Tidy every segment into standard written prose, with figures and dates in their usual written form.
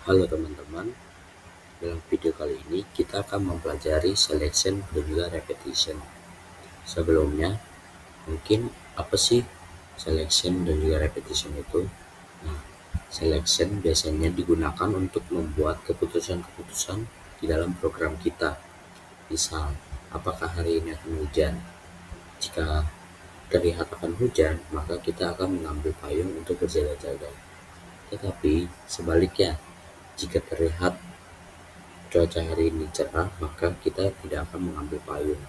Halo teman-teman, dalam video kali ini kita akan mempelajari selection dan juga repetition. Sebelumnya, mungkin apa sih selection dan juga repetition itu? Nah, selection biasanya digunakan untuk membuat keputusan-keputusan di dalam program kita. Misal, apakah hari ini akan hujan? Jika terlihat akan hujan, maka kita akan mengambil payung untuk berjaga-jaga. Tetapi sebaliknya, jika terlihat cuaca hari ini cerah, maka kita tidak akan mengambil payung.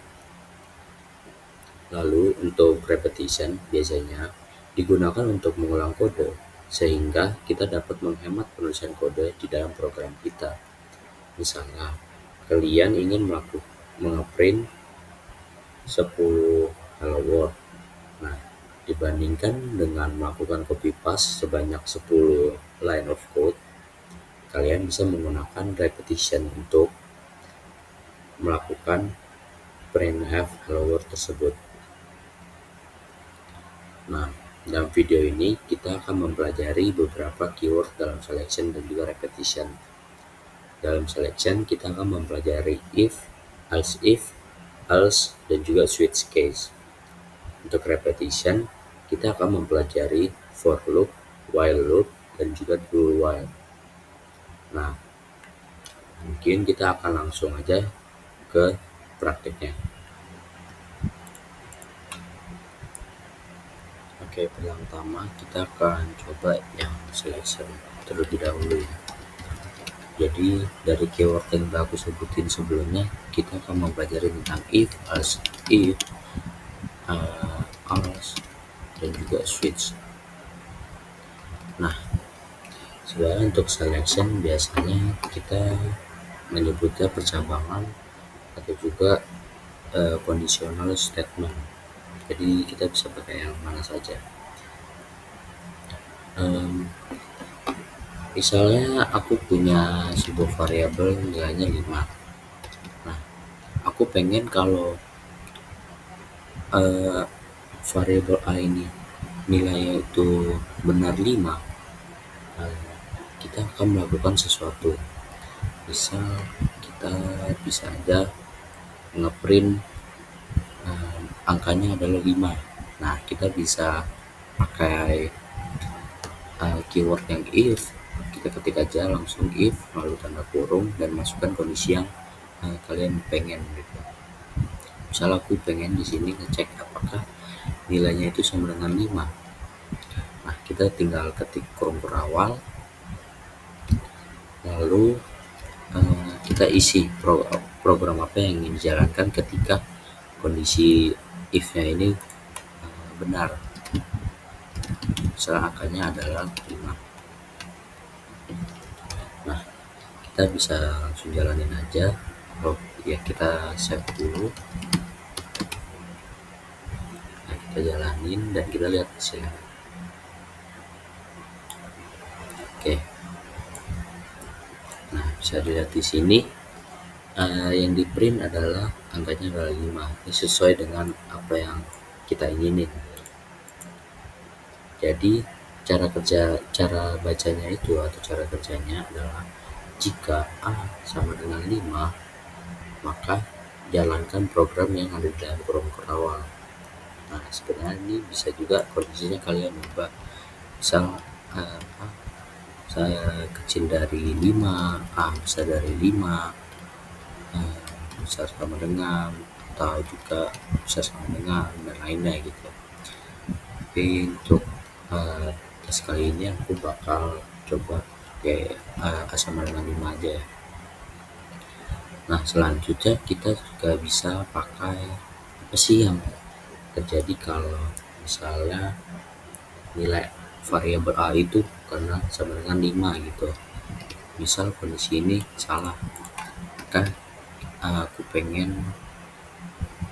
Lalu untuk repetition biasanya digunakan untuk mengulang kode, sehingga kita dapat menghemat penulisan kode di dalam program kita. Misalnya, kalian ingin mengeprint 10 hello world. Nah, dibandingkan dengan melakukan copy paste sebanyak 10 line of code, kalian bisa menggunakan repetition untuk melakukan printf hello world tersebut. Nah, dalam video ini kita akan mempelajari beberapa keyword dalam selection dan juga repetition. Dalam selection kita akan mempelajari if, else, dan juga switch case. Untuk repetition kita akan mempelajari for loop, while loop, dan juga do while. Nah, mungkin kita akan langsung aja ke prakteknya. Oke, pertama kita akan coba yang selection terlebih dahulu. Jadi dari keyword yang udah aku sebutin sebelumnya, kita akan mempelajari tentang if, else, dan juga switch. Nah, sebenarnya untuk selection biasanya kita menyebutnya percabangan atau juga conditional statement. Jadi kita bisa pakai yang mana saja. Misalnya aku punya sebuah variabel nilainya 5. Nah, aku pengen kalau variabel A ini nilainya itu benar 5, kita akan melakukan sesuatu. Misal kita bisa aja ngeprint angkanya adalah 5. Nah, kita bisa pakai keyword yang if. Kita ketik aja langsung if, lalu tanda kurung, dan masukkan kondisi yang kalian pengen gitu. Misal aku pengen di sini ngecek apakah nilainya itu sama dengan 5. Nah, kita tinggal ketik kurung awal, lalu kita isi program apa yang ingin dijalankan ketika kondisi if-nya ini benar. Misalnya angkanya adalah 5. Nah, kita bisa langsung jalanin aja. Ya, kita save dulu. Nah, kita jalanin dan kita lihat hasilnya. Oke. Nah, bisa dilihat di sini yang di print adalah angkanya adalah 5. Ini sesuai dengan apa yang kita inginin. Jadi cara bacanya itu atau cara kerjanya adalah jika A sama dengan 5, maka jalankan program yang ada di dalam kurung awal. Nah, sebenarnya ini bisa juga kondisinya kalian ubah. Misal saya kecil dari 5, A besar dari 5, besar sama dengan, atau juga besar sama dengan, dan lainnya gitu. Tapi untuk tes kali ini aku bakal coba pakai A sama dengan 5 aja ya. Nah, selanjutnya kita juga bisa pakai apa sih yang terjadi kalau misalnya nilai variabel A itu karena sama dengan 5 gitu. Misal kondisi ini salah, maka aku pengen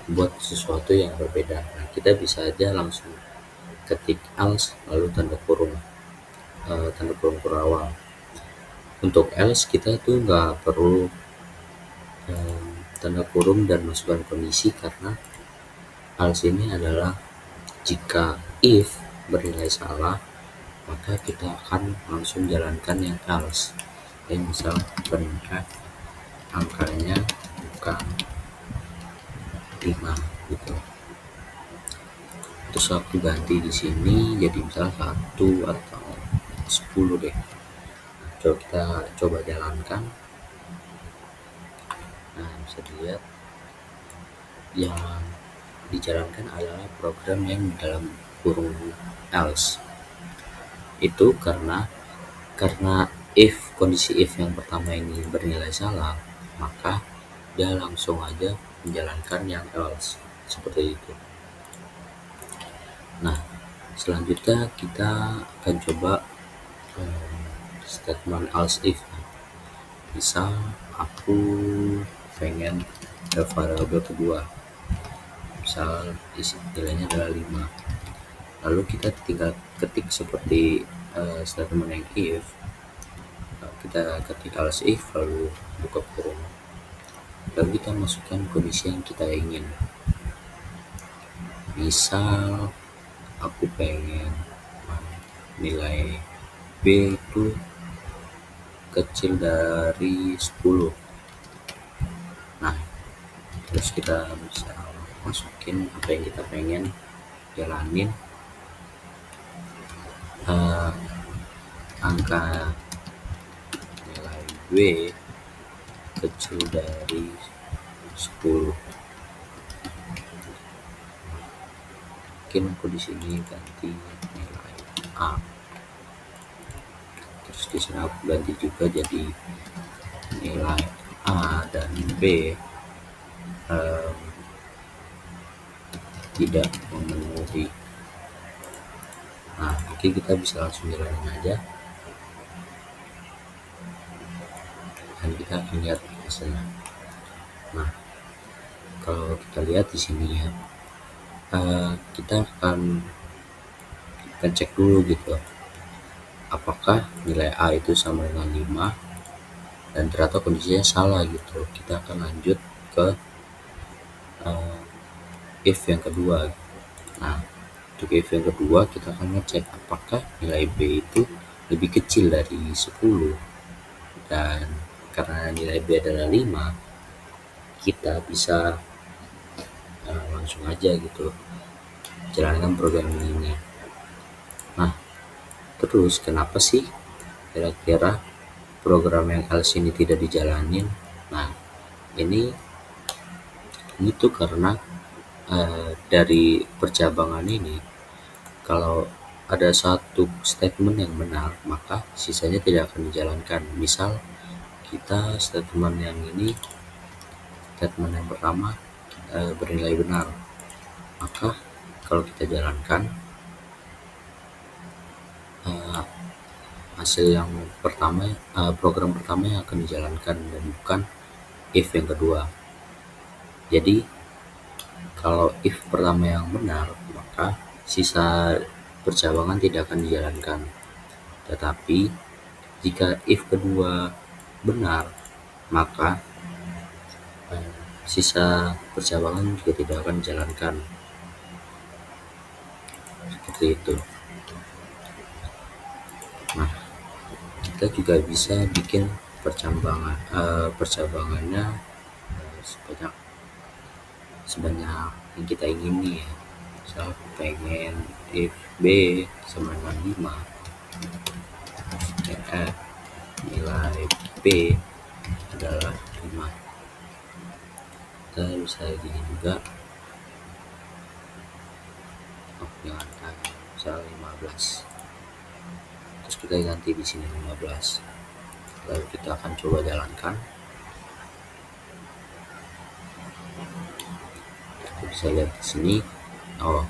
buat sesuatu yang berbeda. Nah, kita bisa aja langsung ketik else lalu tanda kurung awal. Untuk else kita tuh nggak perlu tanda kurung dan masukkan kondisi, karena else ini adalah jika if bernilai salah, maka kita akan langsung jalankan yang else. dan misal benar angkanya bukan 5 gitu, terus aku ganti di sini jadi misal 1 atau 10 deh. Coba kita coba jalankan. Nah, bisa dilihat yang dijalankan adalah program yang dalam kurung else. Itu karena if kondisi if yang pertama ini bernilai salah, maka dia langsung aja menjalankan yang else seperti itu. Nah, selanjutnya kita akan coba statement else if. Misal aku pengen variabel kedua, misal nilainya adalah 5, lalu kita tinggal ketik seperti statement yang if. Kita ketik else if lalu buka kurung, lalu kita masukkan kondisi yang kita ingin. Misal aku pengen nilai B itu kecil dari 10. Nah, terus kita bisa masukin apa yang kita pengen jalanin. Angka nilai B kecil dari 10. Mungkin aku di sini ganti nilai A. Terus di sini aku ganti juga jadi nilai A dan B tidak memenuhi. Nah, oke, kita bisa langsung jalanin aja dan kita akan lihat hasilnya. Nah, kalau kita lihat di sini ya, kita akan cek dulu gitu, apakah nilai A itu sama dengan 5, dan ternyata kondisinya salah gitu. Kita akan lanjut ke if yang kedua. Nah, untuk if yang kedua kita akan ngecek apakah nilai B itu lebih kecil dari 10, dan karena nilai B adalah 5, kita bisa langsung aja gitu jalankan program ini. Nah, terus kenapa sih kira-kira program yang else ini tidak dijalanin? Nah, ini tuh karena dari percabangan ini, kalau ada satu statement yang benar, maka sisanya tidak akan dijalankan. Misal kita statement yang pertama bernilai benar, maka kalau kita jalankan hasil yang pertama, program pertama yang akan dijalankan dan bukan if yang kedua. Jadi kalau if pertama yang benar, maka sisa percabangan tidak akan dijalankan. Tetapi jika if kedua benar, maka sisa percabangan juga tidak akan dijalankan. Seperti itu. Nah, kita juga bisa bikin percabangannya sebanyak yang kita ingini ya. Misal pengen if B sama dengan 5, nilai B adalah 5. Kita bisa gini juga, jalankan misal 15, terus kita ganti di sini 15, lalu kita akan coba jalankan. Kita bisa lihat di sini, oh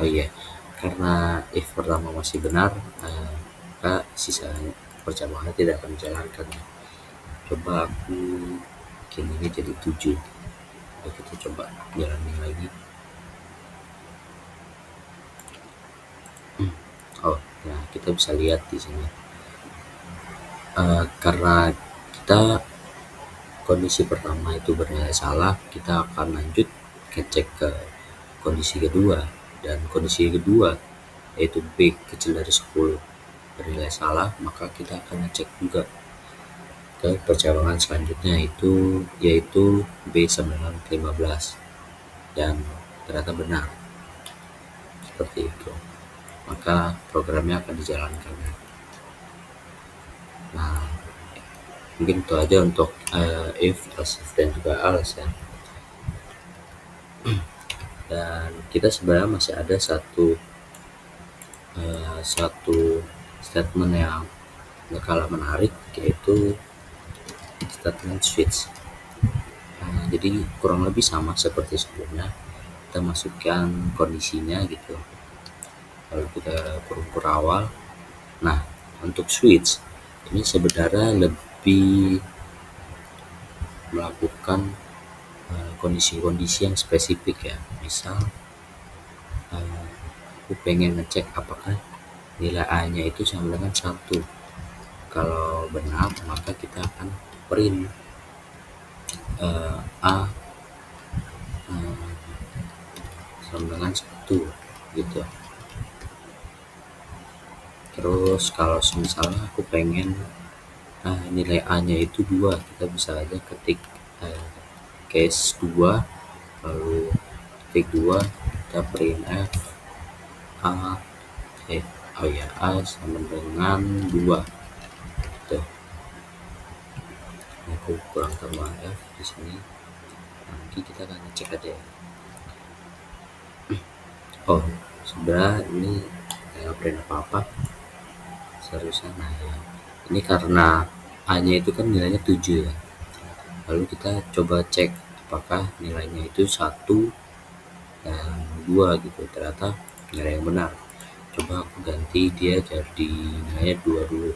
iya, karena if pertama masih benar, maka sisa percabangannya tidak akan dijalankan. Coba aku bikin ini jadi 7. Kita coba jalanin lagi. Oh, nah kita bisa lihat di sini. Karena kita kondisi pertama itu bernilai salah, kita akan lanjut ngecek ke kondisi kedua, dan kondisi kedua yaitu B kecil dari 10 bernilai salah, maka kita akan ngecek juga ke percabangan selanjutnya yaitu B915, dan ternyata benar seperti itu. Maka programnya akan dijalankan. Nah, mungkin itu aja untuk if, else, if, dan juga else ya. Dan kita sebenarnya masih ada satu statement yang gak kalah menarik, yaitu statement switch. Jadi kurang lebih sama seperti sebelumnya, kita masukkan kondisinya gitu, lalu kita berukur awal. Nah, untuk switch ini sebenarnya lebih melakukan kondisi-kondisi yang spesifik ya. Misal aku pengen ngecek apakah nilai A-nya itu sama dengan 1. Kalau benar, maka kita akan print A sama dengan 1 gitu. Terus kalau misalnya aku pengen nilai A-nya itu 2, kita bisa aja ketik case 2, lalu ketik 2, kita print F A sama dengan 2 gitu. Aku kurang tambah F di sini. Nanti kita akan ngecek aja ya. Oh, sebenarnya ini nggak print apa-apa seharusnya. Nah ya, ini karena A-nya itu kan nilainya 7 ya. Lalu kita coba cek apakah nilainya itu 1 dan 2 gitu. Ternyata nilai yang benar. Coba aku ganti dia jadi nilainya 2 dulu.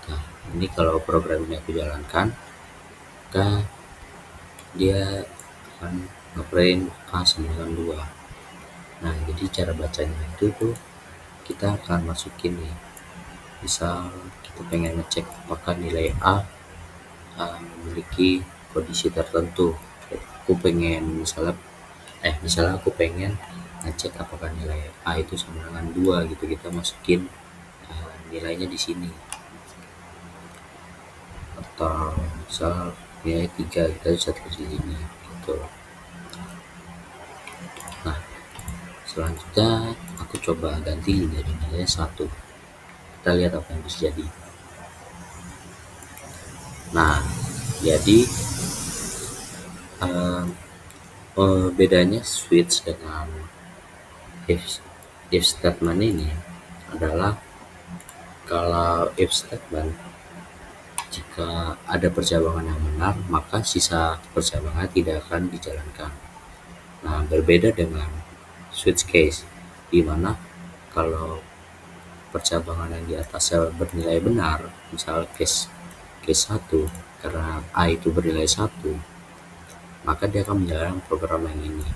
Nah, ini kalau program ini aku jalankan, maka dia akan ngeprint A sama dengan 2. Nah, jadi cara bacanya itu tuh kita akan masukin nih. Misal kita pengen ngecek apakah nilai A memiliki kondisi tertentu. Misalnya aku pengen ngecek apakah nilai A itu sama dengan 2 gitu. Kita masukin nilainya di sini. Atau misal nilai 3, kita bisa tulis di sini gitu. Nah, selanjutnya aku coba ganti jadi nilai 1. Kita lihat apa yang bisa jadi. Nah, jadi bedanya switch dengan if statement ini adalah, kalau if statement, jika ada percabangan yang benar, maka sisa percabangan tidak akan dijalankan. Nah, berbeda dengan switch case, di mana kalau percabangan yang di atasnya bernilai benar, misal case 1, karena A itu bernilai 1, maka dia akan menjalankan program yang ini.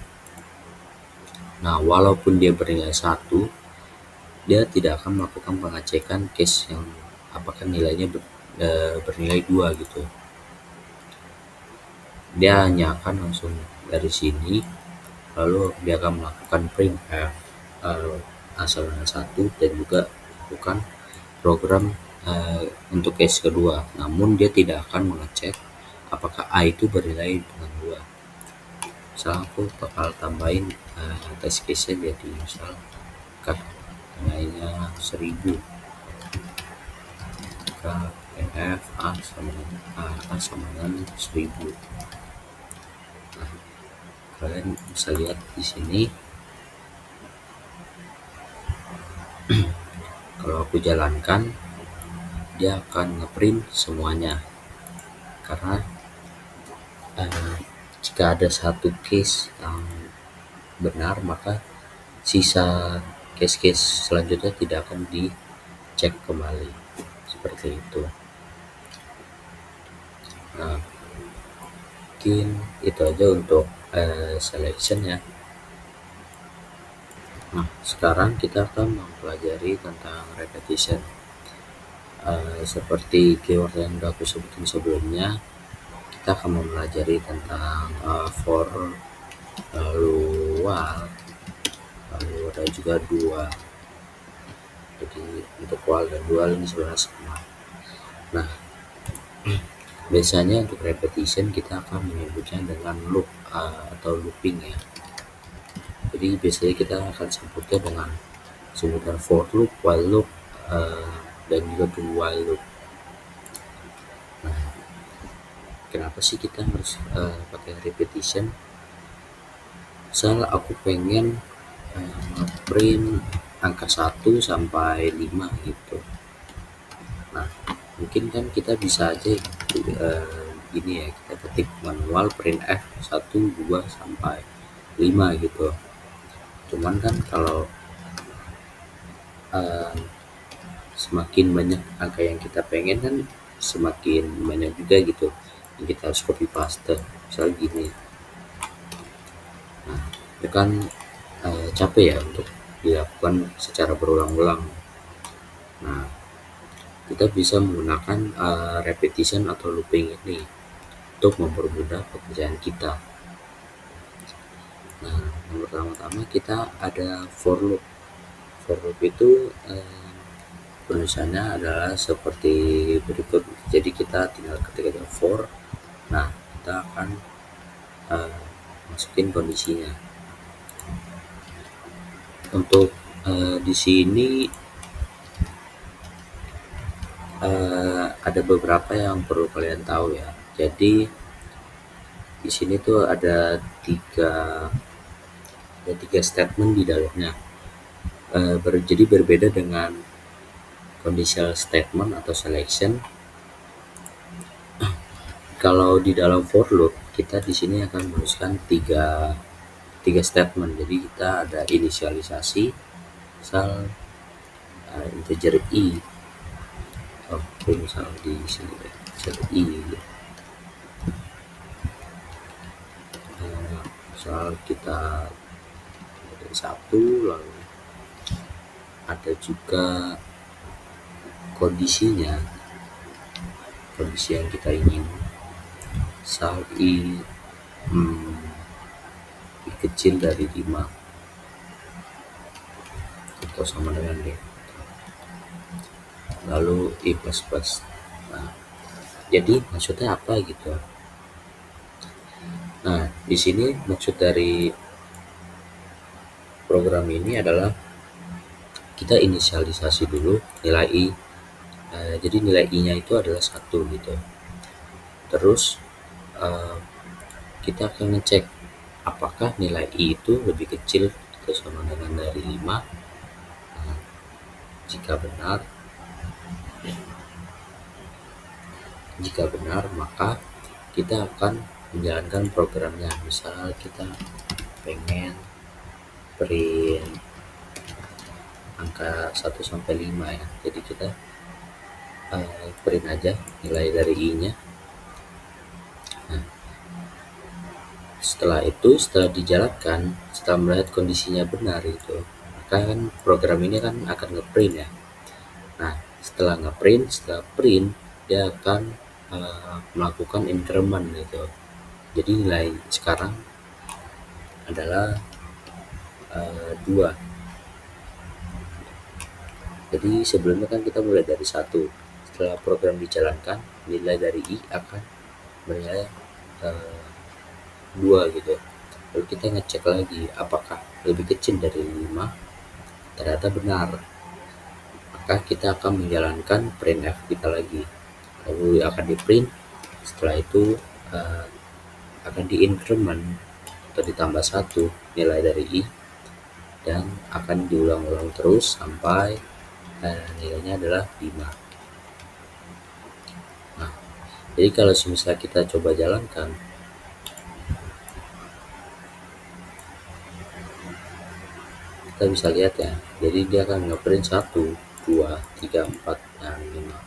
Nah, walaupun dia bernilai 1, dia tidak akan melakukan pengecekan case yang apakah nilainya bernilai 2 gitu. Dia hanya akan langsung dari sini, lalu dia akan melakukan print F A sama dengan 1, dan juga melakukan program untuk case kedua. Namun dia tidak akan mengecek apakah A itu bernilai dengan 2. Misal aku bakal tambahin test case-nya jadi misal nilainya 1000, maka F A sama dengan 1000. Nah, kalian bisa lihat di sini. Kalau aku jalankan, dia akan ngeprint semuanya, karena jika ada satu case yang benar, maka sisa case-case selanjutnya tidak akan dicek kembali, seperti itu. Nah, mungkin itu aja untuk selection ya. Nah, sekarang kita akan mempelajari tentang repetition. Seperti keyword yang udah aku sebutin sebelumnya, kita akan mempelajari tentang for, lalu while, lalu ada juga dual. Jadi untuk while dan dual ini sebenarnya sama. Nah, biasanya untuk repetition kita akan menyebutnya dengan loop atau looping ya. Jadi biasanya kita akan sebutnya dengan sebutan for loop, while loop, dan juga do while loop. Nah, kenapa sih kita harus pakai repetition? Misal aku pengen print angka 1 sampai 5 gitu. Nah, mungkin kan kita bisa aja gini ya, kita ketik manual print f 1, 2 sampai 5 gitu. Cuman kan kalau semakin banyak angka yang kita pengen kan semakin banyak juga gitu yang kita harus copy paste. Misalnya gini. Nah, itu kan capek ya untuk dilakukan secara berulang-ulang. Nah, kita bisa menggunakan repetition atau looping ini untuk mempermudah pekerjaan kita. Nah, yang pertama-tama kita ada for loop. For loop itu tulisannya adalah seperti berikut. Jadi kita tinggal ketik aja for. Nah, kita akan masukin kondisinya. Untuk di sini ada beberapa yang perlu kalian tahu ya. Jadi di sini tuh ada tiga statement di dalamnya. Jadi berbeda dengan conditional statement atau selection. Kalau di dalam for loop kita di sini akan menuliskan tiga statement. Jadi kita ada inisialisasi, misal integer i. Misal di sini integer i. Misal kita dari 1, lalu ada juga kondisinya, kondisi yang kita ingin. Misal i kecil dari 5 atau sama dengan D. Lalu i++. Nah, jadi maksudnya apa gitu? Nah, di sini maksud dari program ini adalah kita inisialisasi dulu nilai i. Jadi nilai i-nya itu adalah 1 gitu. Terus kita akan ngecek apakah nilai i itu lebih kecil atau sama dengan dari 5. Jika benar maka kita akan menjalankan programnya. Misal kita pengen print angka 1 sampai 5 ya. Jadi kita print aja nilai dari i-nya. Nah, setelah dijalankan, setelah melihat kondisinya benar itu, maka kan program ini kan akan ngeprint ya. Nah, setelah print dia akan melakukan increment gitu. Jadi nilai sekarang adalah 2. Jadi sebelumnya kan kita mulai dari 1. Setelah program dijalankan, nilai dari i akan bernilai 2 gitu. Lalu kita ngecek lagi apakah lebih kecil dari 5. Ternyata benar. Maka kita akan menjalankan printf kita lagi. Lalu akan di print. Setelah itu akan di increment atau ditambah 1 nilai dari i, dan akan diulang-ulang terus sampai nilainya adalah 5. Nah, jadi kalau misalnya kita coba jalankan, kita bisa lihat ya. Jadi dia akan ngeprint 1, 2, 3, 4, dan 5.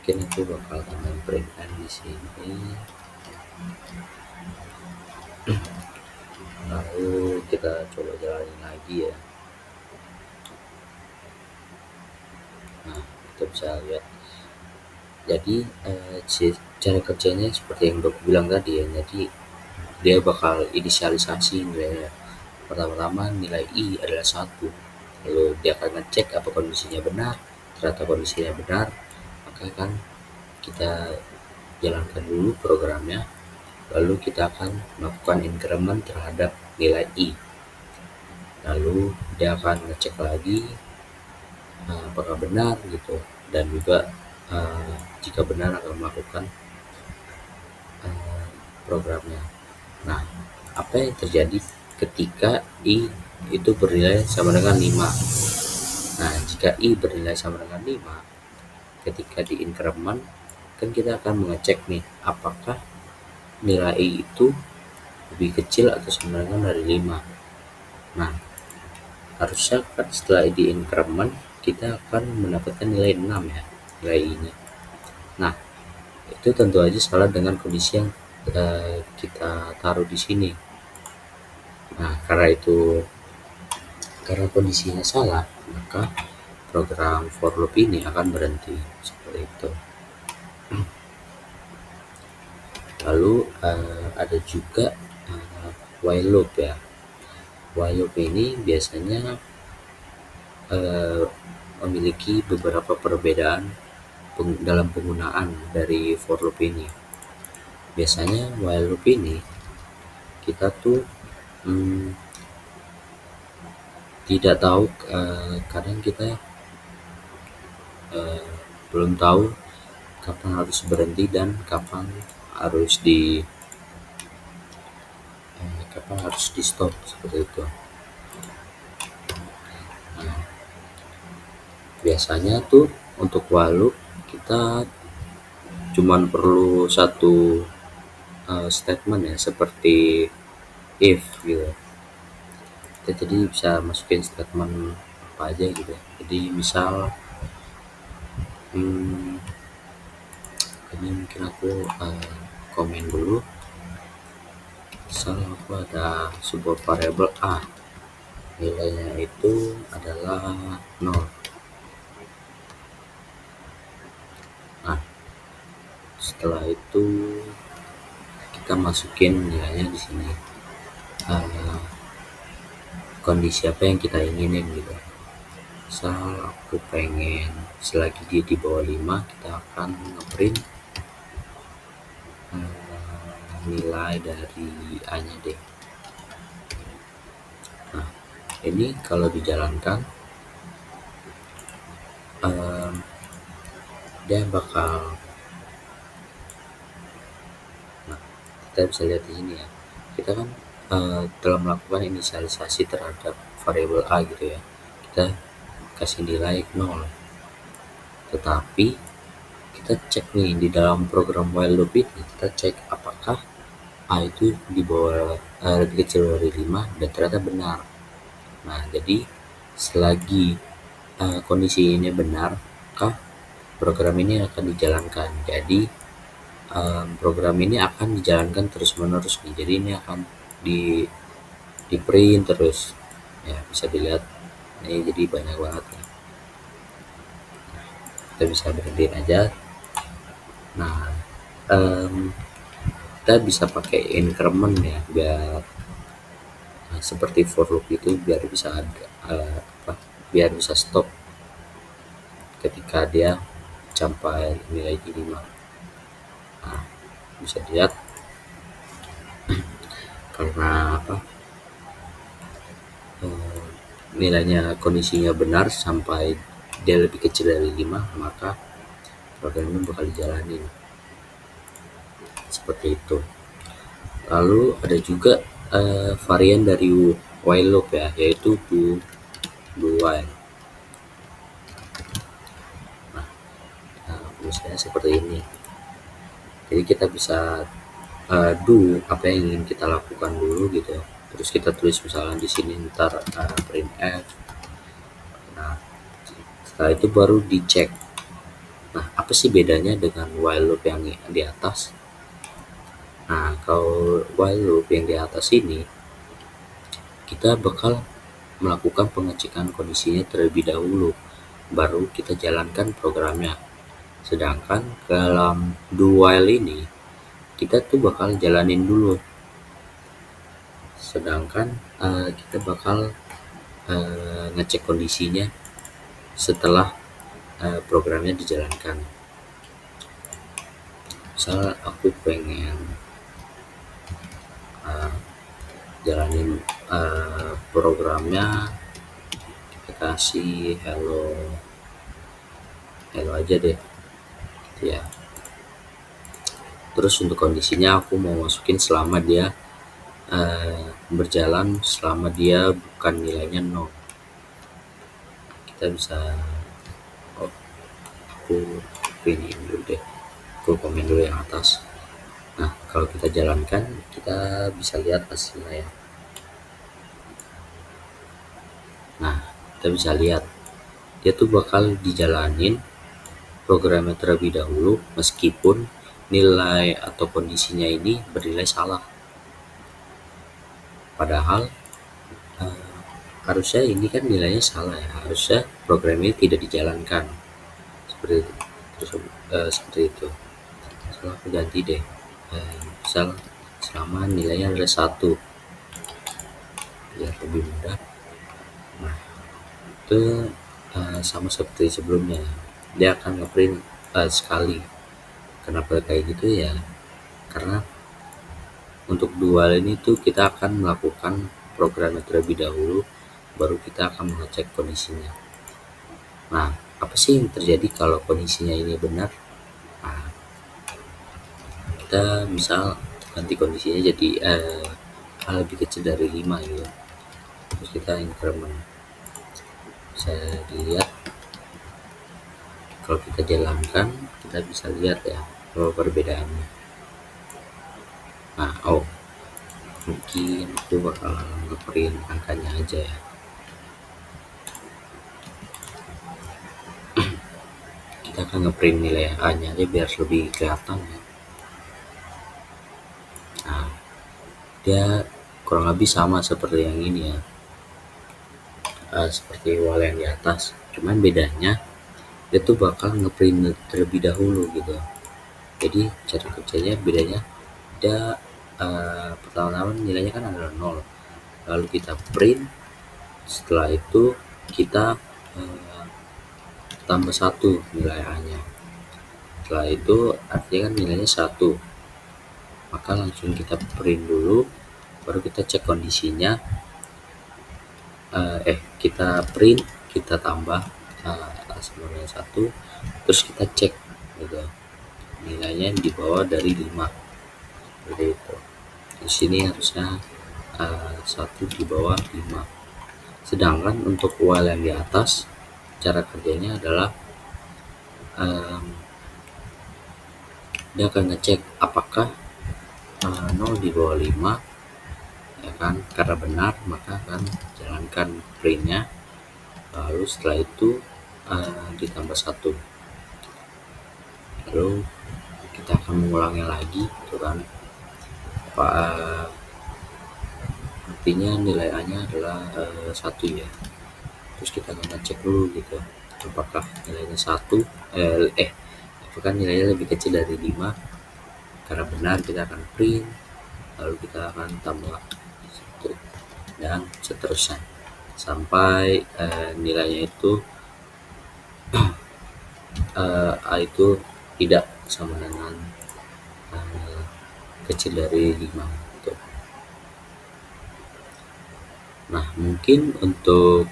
Mungkin aku bakal tambahin print n di sini. Lalu kita coba jalanin lagi ya. Nah, kita bisa lihat. Jadi cara kerjanya seperti yang aku bilang tadi ya. Jadi dia bakal inisialisasi nilainya. Pertama-tama nilai i adalah 1. Lalu dia akan ngecek apa kondisinya benar. Ternyata kondisinya benar, maka akan kita jalankan dulu programnya, lalu kita akan melakukan increment terhadap nilai I. Lalu dia akan ngecek lagi apakah benar gitu, dan juga jika benar akan melakukan programnya. Nah, apa yang terjadi ketika I itu bernilai sama dengan 5? Nah, jika I bernilai sama dengan 5, ketika di increment kan kita akan mengecek nih apakah nilai I itu lebih kecil atau sama dengan dari 5. Nah, harusnya kan setelah di increment kita akan mendapatkan nilai 6 ya, nilai I-nya. Nah, itu tentu aja salah dengan kondisi yang kita taruh di sini. Nah, karena kondisinya salah, maka program for loop ini akan berhenti seperti itu. Lalu ada juga while loop ya. While loop ini biasanya memiliki beberapa perbedaan dalam penggunaan dari for loop ini. Biasanya while loop ini kita tuh tidak tahu, kadang kita belum tahu kapan harus berhenti dan kapan harus di stop seperti itu. Nah, biasanya tuh untuk while loop kita cuman perlu satu statement ya, seperti if gitu. Kita jadi bisa masukin statement apa aja gitu. Jadi misal ini mungkin aku komen dulu. Misal aku ada sebuah variabel A, nilainya itu adalah 0. Nah, setelah itu kita masukin nilainya di sini, kondisi apa yang kita inginin gitu. Misal aku pengen selagi dia di bawah 5, kita akan ngeprint nilai dari A-nya deh. Nah, ini kalau dijalankan dia bakal, nah kita bisa lihat di sini ya, kita kan telah melakukan inisialisasi terhadap variabel A gitu ya, kita kasih nilai 0. Tetapi kita cek nih di dalam program while loop ini, kita cek apakah A itu di bawah lebih kecil dari 5 dan ternyata benar. Nah, jadi selagi kondisi ini benar, maka program ini akan dijalankan. Jadi program ini akan dijalankan terus-menerus nih. Jadi ini akan di print terus. Ya, bisa dilihat ini jadi banyak banget nih. Kita bisa berhentiin aja. Nah, kita bisa pakai increment ya, biar seperti for loop itu, biar bisa biar bisa stop ketika dia sampai nilai 5. Nah, bisa dilihat karena nilainya kondisinya benar sampai dia lebih kecil dari 5, maka program ini bakal dijalanin seperti itu. Lalu ada juga varian dari while loop ya, yaitu do while. Nah, misalnya seperti ini. Jadi kita bisa do apa yang ingin kita lakukan dulu gitu. Terus kita tulis misalnya di sini ntar printf. Nah, setelah itu baru dicek. Nah, apa sih bedanya dengan while loop yang di atas? Nah, kalau while loop yang di atas ini, kita bakal melakukan pengecekan kondisinya terlebih dahulu, baru kita jalankan programnya. Sedangkan dalam do while ini, kita tuh bakal jalanin dulu. Sedangkan kita bakal ngecek kondisinya setelah programnya dijalankan. Misal aku pengen jalanin programnya, kita kasih hello hello aja deh ya. Terus untuk kondisinya aku mau masukin selama dia berjalan, selama dia bukan nilainya 0. Kita bisa aku pilih dulu deh, aku komen dulu yang atas. Nah, kalau kita jalankan, kita bisa lihat hasilnya ya. Nah, kita bisa lihat dia tuh bakal dijalanin programnya terlebih dahulu meskipun nilai atau kondisinya ini bernilai salah. Padahal harusnya ini kan nilainya salah ya, harusnya program ini tidak dijalankan seperti itu. Terus seperti itu. Misal aku ganti deh, misal selama nilainya adalah 1, biar lebih mudah. Nah, itu sama seperti sebelumnya, dia akan ngeprint sekali. Kenapa kayak gitu ya? Karena untuk dual ini tuh kita akan melakukan programnya terlebih dahulu, baru kita akan mengecek kondisinya. Nah, apa sih yang terjadi kalau kondisinya ini benar? Nah, kita misal ganti kondisinya jadi lebih kecil dari 5 gitu. Terus kita increment. Bisa dilihat kalau kita jalankan, kita bisa lihat ya perbedaannya. Nah, mungkin aku bakal ngeprint angkanya aja ya. Kita akan ngeprint nilai A-nya aja biar lebih kelihatan ya. Nah, dia kurang lebih sama seperti yang ini ya, seperti wall yang di atas. Cuman bedanya dia tuh bakal ngeprint terlebih dahulu gitu. Jadi cara kerjanya bedanya, dia pertama-tama nilainya kan adalah 0, lalu kita print, setelah itu kita tambah 1 nilai A-nya. Setelah itu artinya kan nilainya 1, maka langsung kita print dulu, baru kita cek kondisinya. Kita print, kita tambah sama dengan 1, terus kita cek gitu, nilainya di bawah dari 5 seperti itu. Di sini harusnya 1 di bawah 5. Sedangkan untuk while yang di atas, cara kerjanya adalah dia akan ngecek apakah 0 di bawah 5 ya kan. Karena benar maka akan jalankan printnya, lalu setelah itu ditambah 1, lalu kita akan mengulangi lagi gitu kan. Artinya nilai A nya adalah 1 ya. Terus kita akan ngecek dulu gitu, apakah nilainya 1 apakah nilainya lebih kecil dari 5. Karena benar kita akan print, lalu kita akan tambah 1 dan seterusnya sampai nilainya itu A itu tidak sama dengan kecil dari 5 gitu. Nah, mungkin untuk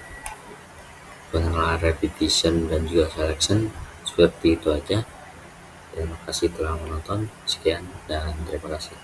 pengenalan repetition dan juga selection seperti itu aja. Terima kasih telah menonton. Sekian dan terima kasih.